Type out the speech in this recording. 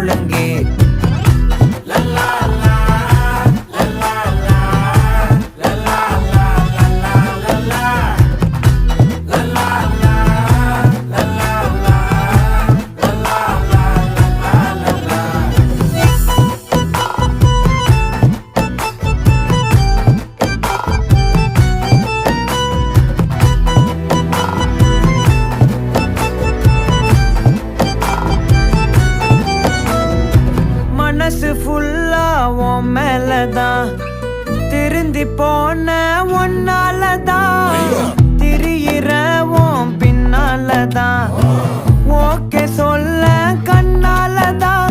முழங்கே மனசு ஃபுல்லா உன் மேலதான் திருந்தி போன ஒன்னாலதான் திரியிற உன் பின்னாலதான் ஓகே சொல்ல கண்ணாலதான்